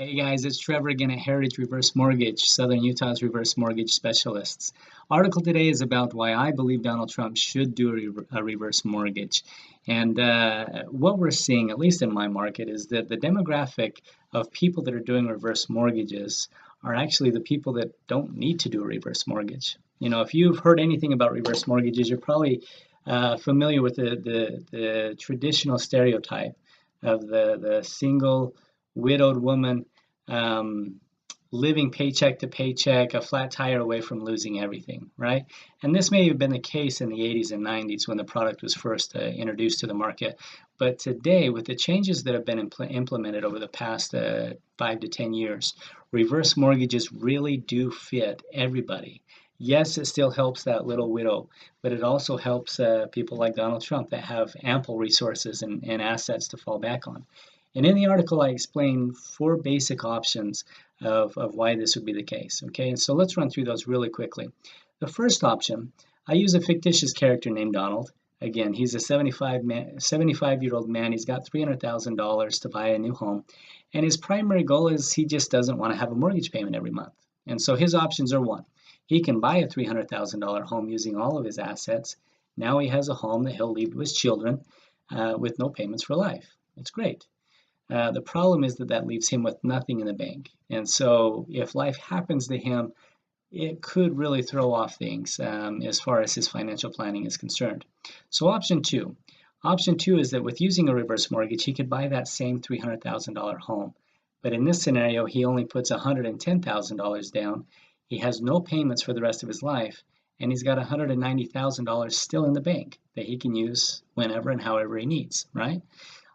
Hey guys, it's Trevor again at Heritage Reverse Mortgage, Southern Utah's reverse mortgage specialists. Article today is about why I believe Donald Trump should do a reverse mortgage. And what we're seeing, at least in my market, is that the demographic of people that are doing reverse mortgages are actually the people that don't need to do a reverse mortgage. You know, if you've heard anything about reverse mortgages, you're probably familiar with the traditional stereotype of the single widowed woman um, living paycheck to paycheck, a flat tire away from losing everything, right? And this may have been the case in the 80s and 90s when the product was first introduced to the market. But today, with the changes that have been implemented over the past 5 to 10 years, reverse mortgages really do fit everybody. Yes, it still helps that little widow, but it also helps people like Donald Trump that have ample resources and assets to fall back on. And in the article, I explain four basic options of why this would be the case. Okay, and so let's run through those really quickly. The first option, I use a fictitious character named Donald. Again, he's a 75-year-old man. He's got $300,000 to buy a new home. And his primary goal is he just doesn't want to have a mortgage payment every month. And so his options are one, he can buy a $300,000 home using all of his assets. Now he has a home that he'll leave to his children with no payments for life. It's great. The problem is that leaves him with nothing in the bank. And so if life happens to him, it could really throw off things as far as his financial planning is concerned. So option two is that with using a reverse mortgage, he could buy that same $300,000 home. But in this scenario, he only puts $110,000 down. He has no payments for the rest of his life, and he's got $190,000 still in the bank that he can use whenever and however he needs, right?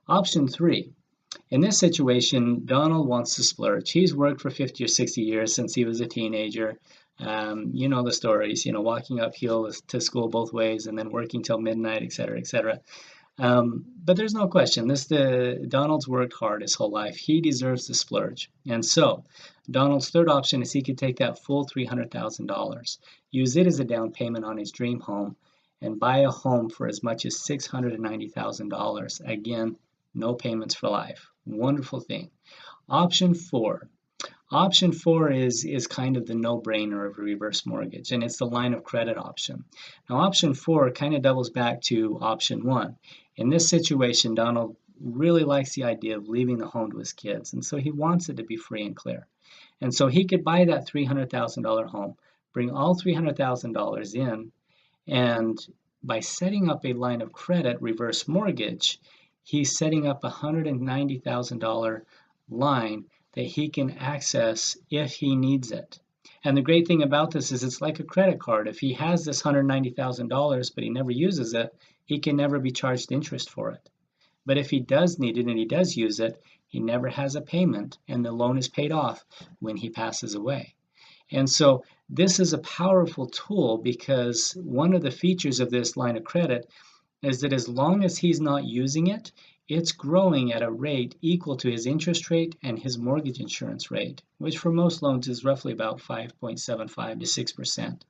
Option three. In this situation, Donald wants to splurge. He's worked for 50 or 60 years since he was a teenager. You know the stories, you know, walking uphill to school both ways and then working till midnight, et cetera, et cetera. But there's no question, Donald's worked hard his whole life. He deserves to splurge. And so Donald's third option is he could take that full $300,000, use it as a down payment on his dream home, and buy a home for as much as $690,000. Again, no payments for life. Wonderful thing. Option four. Option four is kind of the no-brainer of a reverse mortgage, and it's the line of credit option. Now, option four kind of doubles back to option one. In this situation, Donald really likes the idea of leaving the home to his kids, and so he wants it to be free and clear. And so he could buy that $300,000 home, bring all $300,000 in, and by setting up a line of credit reverse mortgage, he's setting up a $190,000 line that he can access if he needs it. And the great thing about this is it's like a credit card. If he has this $190,000 but he never uses it, he can never be charged interest for it. But if he does need it and he does use it, he never has a payment and the loan is paid off when he passes away. And so this is a powerful tool because one of the features of this line of credit is that as long as he's not using it, it's growing at a rate equal to his interest rate and his mortgage insurance rate, which for most loans is roughly about 5.75 to 6%.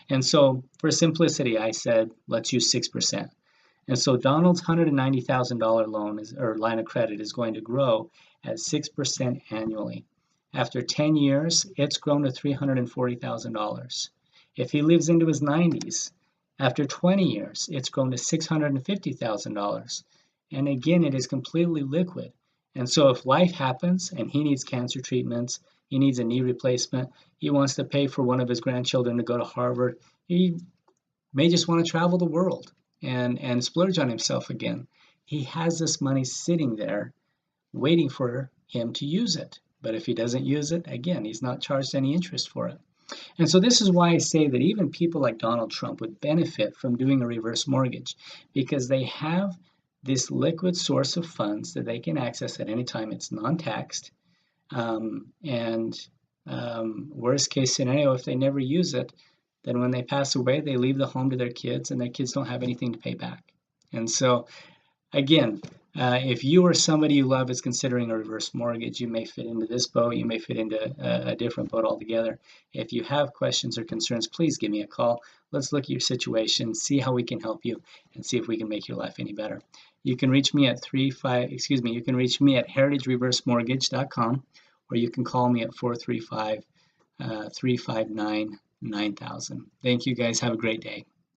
And so for simplicity, I said, let's use 6%. And so Donald's $190,000 loan or line of credit is going to grow at 6% annually. After 10 years, it's grown to $340,000. If he lives into his 90s, after 20 years, it's grown to $650,000. And again, it is completely liquid. And so if life happens and he needs cancer treatments, he needs a knee replacement, he wants to pay for one of his grandchildren to go to Harvard, he may just want to travel the world and splurge on himself again. He has this money sitting there waiting for him to use it. But if he doesn't use it, again, he's not charged any interest for it. And so this is why I say that even people like Donald Trump would benefit from doing a reverse mortgage because they have this liquid source of funds that they can access at any time. It's non-taxed. Worst case scenario, if they never use it, then when they pass away, they leave the home to their kids and their kids don't have anything to pay back. And so again, if you or somebody you love is considering a reverse mortgage, you may fit into this boat, you may fit into a different boat altogether. If you have questions or concerns, please give me a call. Let's look at your situation, see how we can help you, and see if we can make your life any better. You can reach me at heritagereversemortgage.com, or you can call me at 435 359 9000. Thank you guys. Have a great day.